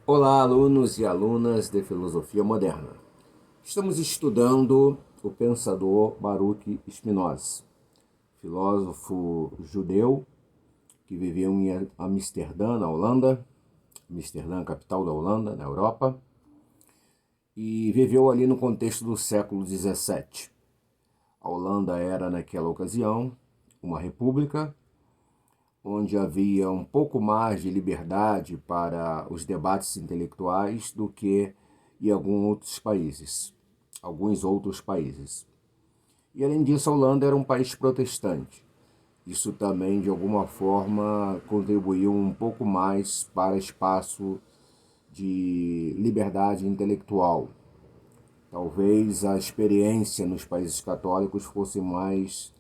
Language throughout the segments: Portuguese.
Olá, alunos e alunas de Filosofia Moderna. Estamos estudando o pensador Baruch Spinoza, filósofo judeu que viveu em Amsterdã, na Holanda, Amsterdã, capital da Holanda, na Europa, e viveu ali no contexto do século XVII. A Holanda era, naquela ocasião, uma república onde havia um pouco mais de liberdade para os debates intelectuais do que em alguns outros países. E além disso, a Holanda era um país protestante. Isso também, de alguma forma, contribuiu um pouco mais para espaço de liberdade intelectual. Talvez a experiência nos países católicos fosse mais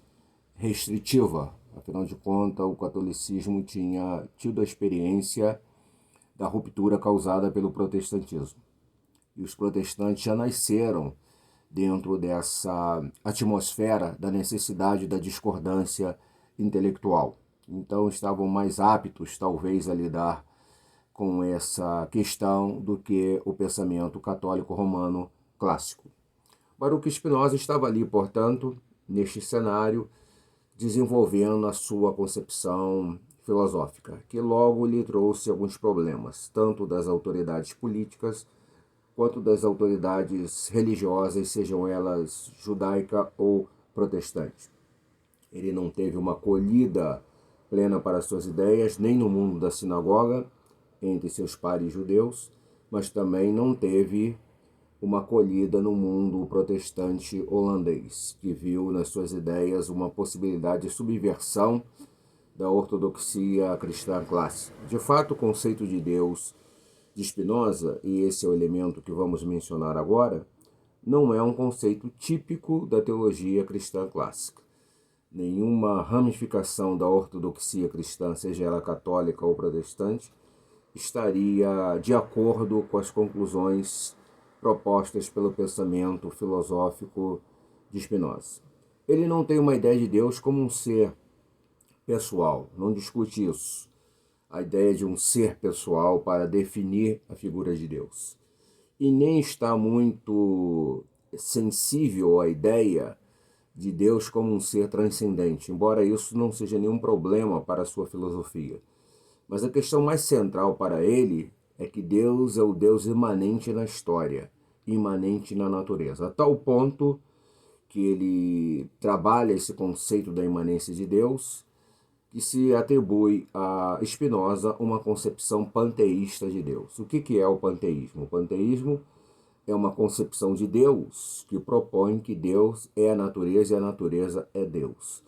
restritiva. Afinal de contas, o catolicismo tinha tido a experiência da ruptura causada pelo protestantismo. E os protestantes já nasceram dentro dessa atmosfera da necessidade da discordância intelectual. Então estavam mais aptos, talvez, a lidar com essa questão do que o pensamento católico romano clássico. Baruch Spinoza estava ali, portanto, neste cenário, desenvolvendo a sua concepção filosófica, que logo lhe trouxe alguns problemas, tanto das autoridades políticas quanto das autoridades religiosas, sejam elas judaica ou protestante. Ele não teve uma acolhida plena para suas ideias, nem no mundo da sinagoga, entre seus pares judeus, mas também não teve uma acolhida no mundo protestante holandês, que viu nas suas ideias uma possibilidade de subversão da ortodoxia cristã clássica. De fato, o conceito de Deus de Spinoza, e esse é o elemento que vamos mencionar agora, não é um conceito típico da teologia cristã clássica. Nenhuma ramificação da ortodoxia cristã, seja ela católica ou protestante, estaria de acordo com as conclusões propostas pelo pensamento filosófico de Spinoza. Ele não tem uma ideia de Deus como um ser pessoal, não discute isso. A ideia de um ser pessoal para definir a figura de Deus. E nem está muito sensível à ideia de Deus como um ser transcendente, embora isso não seja nenhum problema para a sua filosofia. Mas a questão mais central para ele é que Deus é o Deus imanente na história, imanente na natureza, a tal ponto que ele trabalha esse conceito da imanência de Deus, que se atribui a Spinoza uma concepção panteísta de Deus. O que é o panteísmo? O panteísmo é uma concepção de Deus que propõe que Deus é a natureza e a natureza é Deus.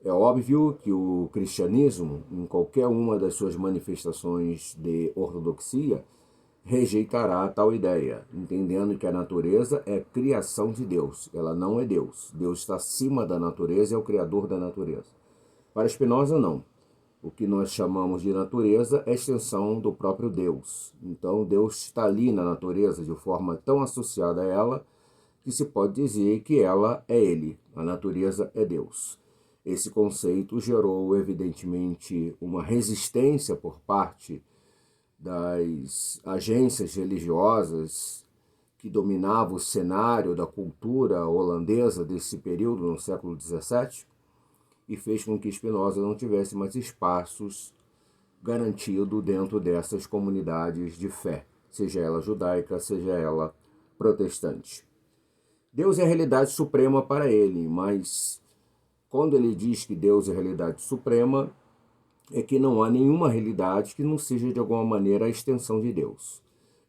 É óbvio que o cristianismo, em qualquer uma das suas manifestações de ortodoxia, rejeitará tal ideia, entendendo que a natureza é criação de Deus, ela não é Deus. Deus está acima da natureza, é o criador da natureza. Para Spinoza, não. O que nós chamamos de natureza é extensão do próprio Deus. Então, Deus está ali na natureza de forma tão associada a ela que se pode dizer que ela é Ele, a natureza é Deus. Esse conceito gerou, evidentemente, uma resistência por parte das agências religiosas que dominavam o cenário da cultura holandesa desse período, no século XVII, e fez com que Spinoza não tivesse mais espaços garantidos dentro dessas comunidades de fé, seja ela judaica, seja ela protestante. Deus é a realidade suprema para ele, mas quando ele diz que Deus é a realidade suprema, é que não há nenhuma realidade que não seja de alguma maneira a extensão de Deus.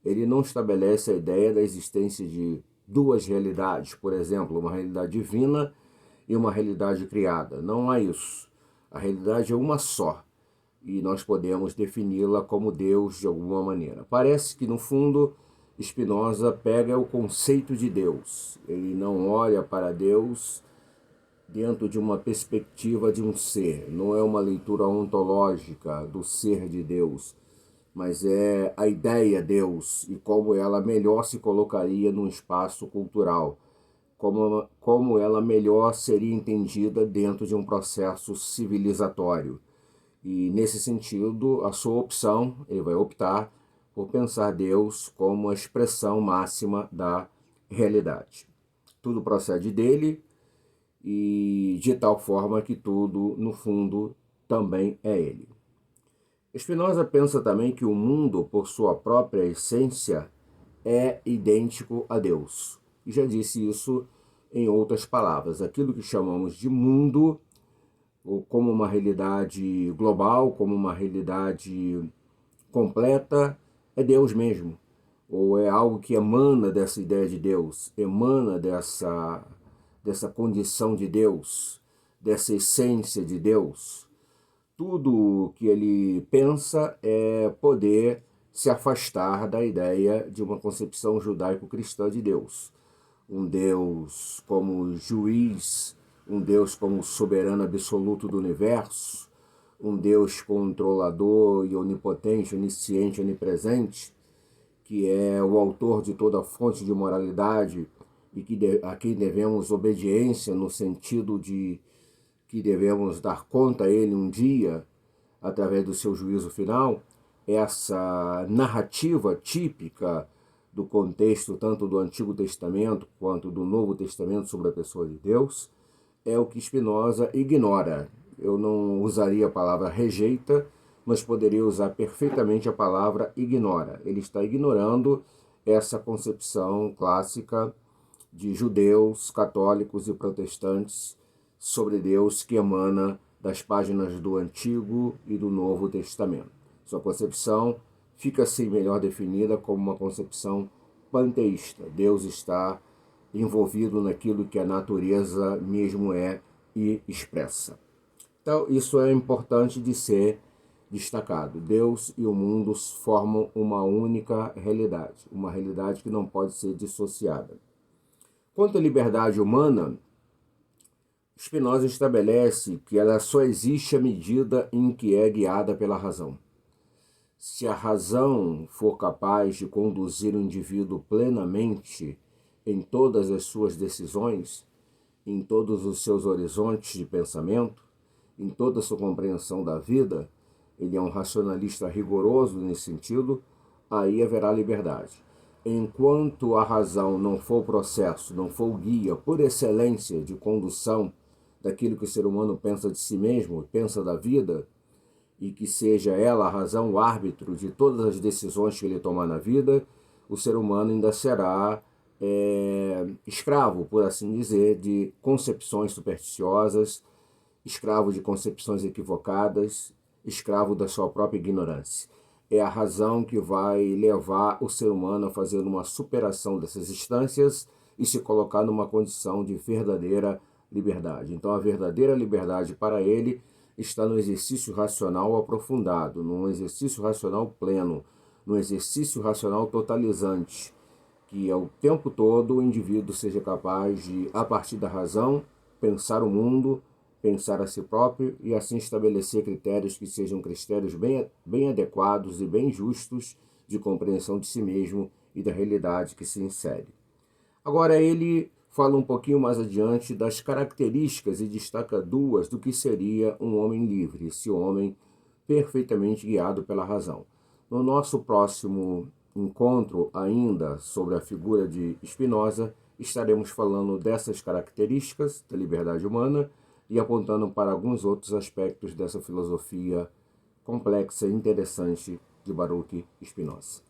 Ele não estabelece a ideia da existência de duas realidades, por exemplo, uma realidade divina e uma realidade criada. Não há isso. A realidade é uma só e nós podemos defini-la como Deus de alguma maneira. Parece que, no fundo, Spinoza pega o conceito de Deus. Ele não olha para Deus dentro de uma perspectiva de um ser. Não é uma leitura ontológica do ser de Deus, mas é a ideia Deus e como ela melhor se colocaria num espaço cultural, como ela melhor seria entendida dentro de um processo civilizatório. E, nesse sentido, a sua opção, ele vai optar por pensar Deus como a expressão máxima da realidade. Tudo procede dele e de tal forma que tudo, no fundo, também é ele. Spinoza pensa também que o mundo, por sua própria essência, é idêntico a Deus. E já disse isso em outras palavras. Aquilo que chamamos de mundo, ou como uma realidade global, como uma realidade completa, é Deus mesmo. Ou é algo que emana dessa ideia de Deus, emana dessa condição de Deus, dessa essência de Deus. Tudo que ele pensa é poder se afastar da ideia de uma concepção judaico-cristã de Deus. Um Deus como juiz, um Deus como soberano absoluto do universo, um Deus controlador e onipotente, onisciente, onipresente, que é o autor de toda fonte de moralidade e a quem devemos obediência no sentido de que devemos dar conta a ele um dia, através do seu juízo final. Essa narrativa típica do contexto tanto do Antigo Testamento quanto do Novo Testamento sobre a pessoa de Deus é o que Spinoza ignora. Eu não usaria a palavra rejeita, mas poderia usar perfeitamente a palavra ignora. Ele está ignorando essa concepção clássica de judeus, católicos e protestantes sobre Deus que emana das páginas do Antigo e do Novo Testamento. Sua concepção fica assim melhor definida como uma concepção panteísta. Deus está envolvido naquilo que a natureza mesmo é e expressa. Então, isso é importante de ser destacado. Deus e o mundo formam uma única realidade, uma realidade que não pode ser dissociada. Quanto à liberdade humana, Spinoza estabelece que ela só existe à medida em que é guiada pela razão. Se a razão for capaz de conduzir o indivíduo plenamente em todas as suas decisões, em todos os seus horizontes de pensamento, em toda a sua compreensão da vida, ele é um racionalista rigoroso nesse sentido, aí haverá liberdade. Enquanto a razão não for o processo, não for o guia por excelência de condução daquilo que o ser humano pensa de si mesmo, pensa da vida, e que seja ela a razão, o árbitro de todas as decisões que ele tomar na vida, o ser humano ainda será escravo, por assim dizer, de concepções supersticiosas, escravo de concepções equivocadas, escravo da sua própria ignorância. É a razão que vai levar o ser humano a fazer uma superação dessas instâncias e se colocar numa condição de verdadeira liberdade. Então, a verdadeira liberdade para ele está no exercício racional aprofundado, num exercício racional pleno, num exercício racional totalizante, que ao tempo todo o indivíduo seja capaz de, a partir da razão, pensar o mundo, pensar a si próprio e assim estabelecer critérios que sejam critérios bem adequados e bem justos de compreensão de si mesmo e da realidade que se insere. Agora ele fala um pouquinho mais adiante das características e destaca duas do que seria um homem livre, esse homem perfeitamente guiado pela razão. No nosso próximo encontro, ainda sobre a figura de Spinoza, estaremos falando dessas características da liberdade humana e apontando para alguns outros aspectos dessa filosofia complexa e interessante de Baruch Spinoza.